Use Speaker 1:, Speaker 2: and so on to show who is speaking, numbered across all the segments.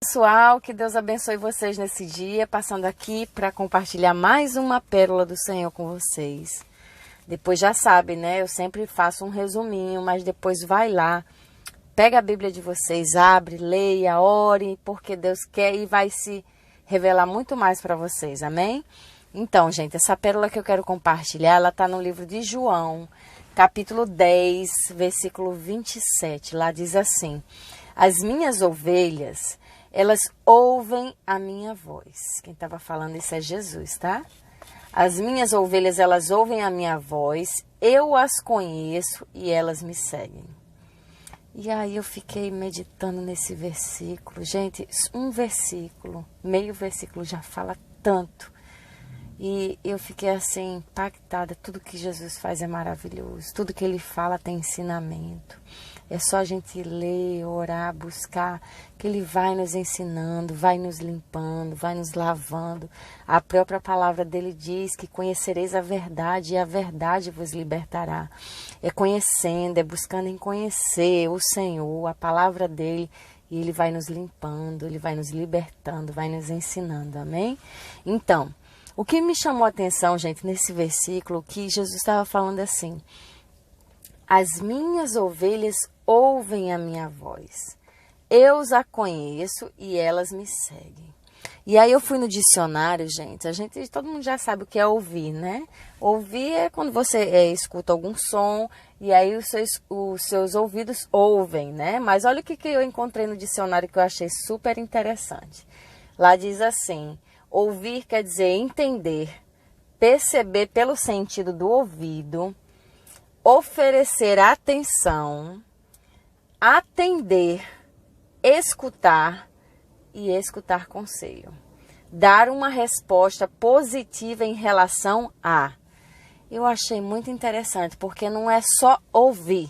Speaker 1: Pessoal, que Deus abençoe vocês nesse dia, passando aqui para compartilhar mais uma pérola do Senhor com vocês. Depois já sabe, né? Eu sempre faço um resuminho, mas depois vai lá, pega a Bíblia de vocês, abre, leia, ore, porque Deus quer e vai se revelar muito mais para vocês, amém? Então, gente, essa pérola que eu quero compartilhar, ela está no livro de João, capítulo 10, versículo 27. Lá diz assim: as minhas ovelhas, elas ouvem a minha voz. Quem estava falando isso é Jesus, tá? As minhas ovelhas, elas ouvem a minha voz, eu as conheço e elas me seguem. E aí eu fiquei meditando nesse versículo. Gente, um versículo, meio versículo já fala tanto. E eu fiquei assim, impactada. Tudo que Jesus faz é maravilhoso. Tudo que Ele fala tem ensinamento. É só a gente ler, orar, buscar, que Ele vai nos ensinando, vai nos limpando, vai nos lavando. A própria palavra dele diz que conhecereis a verdade e a verdade vos libertará. É conhecendo, é buscando em conhecer o Senhor, a palavra dele, e Ele vai nos limpando, Ele vai nos libertando, vai nos ensinando, amém? Então, o que me chamou a atenção, gente, nesse versículo, que Jesus estava falando assim: as minhas ovelhas ouvem a minha voz, eu a conheço e elas me seguem. E aí eu fui no dicionário, gente, todo mundo já sabe o que é ouvir, né? Ouvir é quando você escuta algum som e aí os seus ouvidos ouvem, né? Mas olha o que eu encontrei no dicionário que eu achei super interessante. Lá diz assim: ouvir quer dizer entender, perceber pelo sentido do ouvido, oferecer atenção, atender, escutar e escutar conselho. Dar uma resposta positiva em relação a. Eu achei muito interessante, porque não é só ouvir.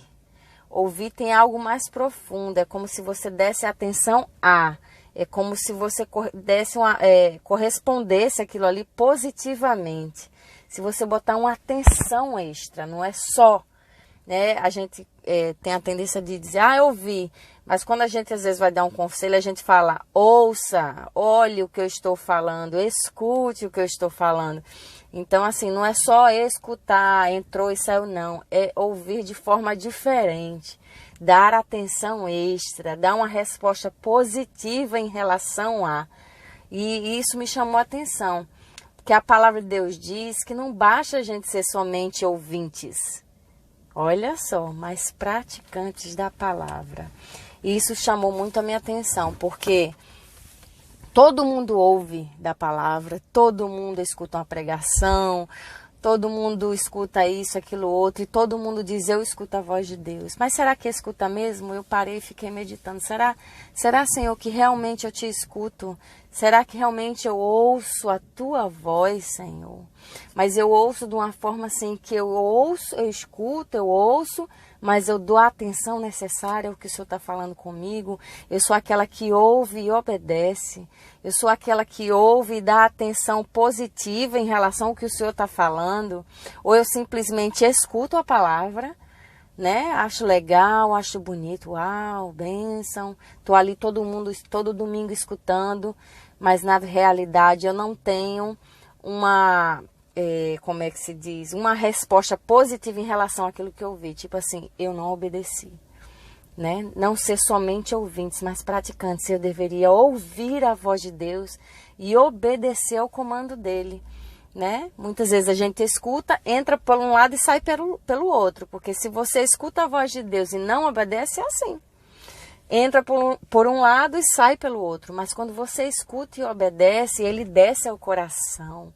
Speaker 1: Ouvir tem algo mais profundo, é como se você desse atenção a. É como se você correspondesse aquilo ali positivamente. Se você botar uma atenção extra, não é só, né? A gente tem a tendência de dizer, eu ouvi. Mas quando a gente às vezes vai dar um conselho, a gente fala, ouça, olhe o que eu estou falando, escute o que eu estou falando. Então, assim, não é só escutar, entrou e saiu, não. É ouvir de forma diferente. Dar atenção extra, dar uma resposta positiva em relação a. E isso me chamou a atenção, porque a palavra de Deus diz que não basta a gente ser somente ouvintes. Olha só, mas praticantes da palavra. E isso chamou muito a minha atenção, porque todo mundo ouve da palavra, todo mundo escuta uma pregação, todo mundo escuta isso, aquilo, outro, e todo mundo diz, eu escuto a voz de Deus. Mas será que escuta mesmo? Eu parei e fiquei meditando. Será, Senhor, que realmente eu te escuto? Será que realmente eu ouço a tua voz, Senhor? Mas eu ouço de uma forma assim, que eu ouço, eu escuto, eu ouço, mas eu dou a atenção necessária ao que o Senhor está falando comigo. Eu sou aquela que ouve e obedece. Eu sou aquela que ouve e dá atenção positiva em relação ao que o Senhor está falando. Ou eu simplesmente escuto a palavra, né? Acho legal, acho bonito. Uau, bênção. Estou ali todo domingo escutando. Mas na realidade eu não tenho uma... como é que se diz? Uma resposta positiva em relação àquilo que eu ouvi. Tipo assim, eu não obedeci. Né? Não ser somente ouvintes, mas praticantes. Eu deveria ouvir a voz de Deus e obedecer ao comando dele, né? Muitas vezes a gente escuta, entra por um lado e sai pelo outro, porque se você escuta a voz de Deus e não obedece, é assim. Entra por um lado e sai pelo outro, mas quando você escuta e obedece, ele desce ao coração,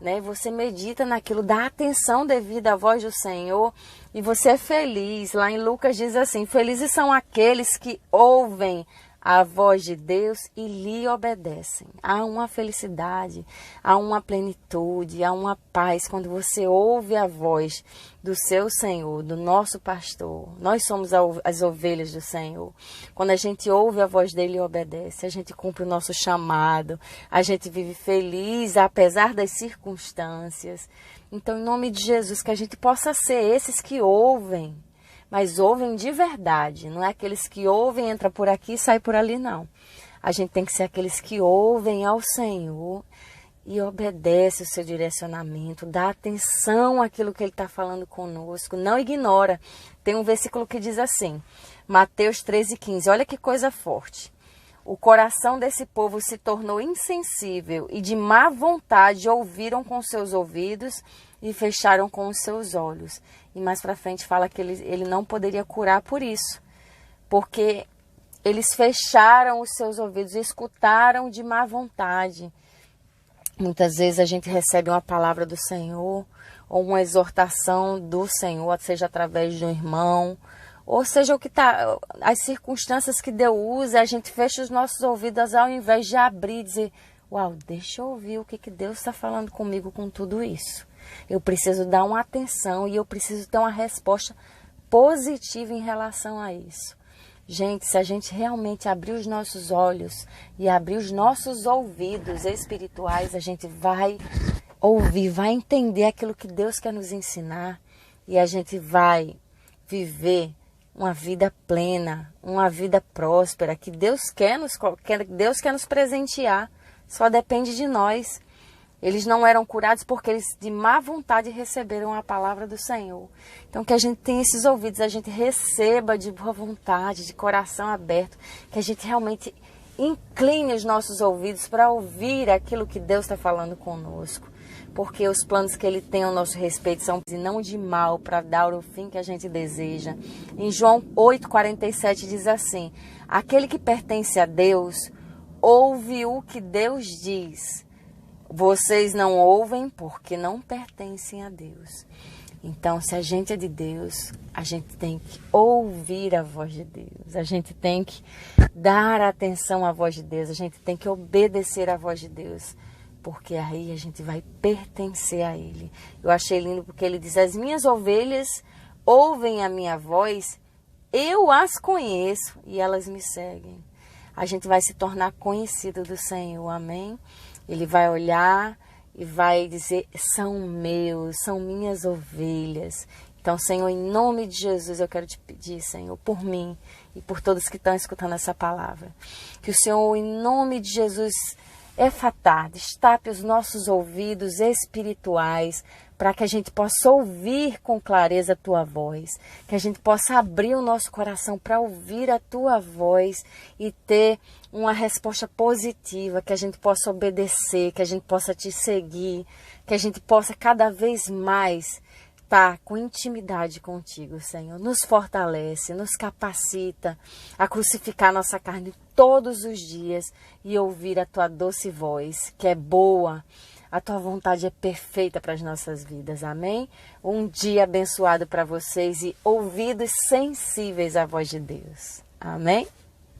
Speaker 1: né? Você medita naquilo, dá atenção devida à voz do Senhor e você é feliz. Lá em Lucas diz assim: felizes são aqueles que ouvem a voz de Deus e lhe obedecem. Há uma felicidade, há uma plenitude, há uma paz quando você ouve a voz do seu Senhor, do nosso pastor. Nós somos as ovelhas do Senhor. Quando a gente ouve a voz dele e obedece, a gente cumpre o nosso chamado, a gente vive feliz apesar das circunstâncias. Então, em nome de Jesus, que a gente possa ser esses que ouvem, mas ouvem de verdade, não é aqueles que ouvem, entra por aqui e sai por ali, não. A gente tem que ser aqueles que ouvem ao Senhor e obedece o seu direcionamento, dá atenção àquilo que Ele está falando conosco, não ignora. Tem um versículo que diz assim, Mateus 13,15, olha que coisa forte. O coração desse povo se tornou insensível e de má vontade ouviram com seus ouvidos e fecharam com os seus olhos. E mais para frente fala que ele não poderia curar por isso, porque eles fecharam os seus ouvidos e escutaram de má vontade. Muitas vezes a gente recebe uma palavra do Senhor ou uma exortação do Senhor, seja através de um irmão, ou seja o que tá, as circunstâncias que Deus usa, a gente fecha os nossos ouvidos ao invés de abrir e dizer, uau, deixa eu ouvir o que Deus está falando comigo com tudo isso. Eu preciso dar uma atenção e eu preciso ter uma resposta positiva em relação a isso. Gente, se a gente realmente abrir os nossos olhos e abrir os nossos ouvidos espirituais, a gente vai ouvir, vai entender aquilo que Deus quer nos ensinar e a gente vai viver uma vida plena, uma vida próspera, que Deus quer nos presentear, só depende de nós. Eles não eram curados porque eles de má vontade receberam a palavra do Senhor. Então que a gente tenha esses ouvidos, a gente receba de boa vontade, de coração aberto, que a gente realmente incline os nossos ouvidos para ouvir aquilo que Deus está falando conosco. Porque os planos que Ele tem ao nosso respeito são e não de mal, para dar o fim que a gente deseja. Em João 8,47 diz assim, aquele que pertence a Deus, ouve o que Deus diz. Vocês não ouvem porque não pertencem a Deus. Então, se a gente é de Deus, a gente tem que ouvir a voz de Deus. A gente tem que dar atenção à voz de Deus. A gente tem que obedecer à voz de Deus. Porque aí a gente vai pertencer a Ele. Eu achei lindo porque Ele diz, as minhas ovelhas ouvem a minha voz, eu as conheço e elas me seguem. A gente vai se tornar conhecido do Senhor, amém? Ele vai olhar e vai dizer, são meus, são minhas ovelhas. Então, Senhor, em nome de Jesus, eu quero te pedir, Senhor, por mim e por todos que estão escutando essa palavra. Que o Senhor, em nome de Jesus, destape os nossos ouvidos espirituais para que a gente possa ouvir com clareza a Tua voz, que a gente possa abrir o nosso coração para ouvir a Tua voz e ter uma resposta positiva, que a gente possa obedecer, que a gente possa Te seguir, que a gente possa cada vez mais estar com intimidade contigo, Senhor. Nos fortalece, nos capacita a crucificar nossa carne todos os dias e ouvir a Tua doce voz, que é boa. A Tua vontade é perfeita para as nossas vidas, amém? Um dia abençoado para vocês e ouvidos sensíveis à voz de Deus, amém?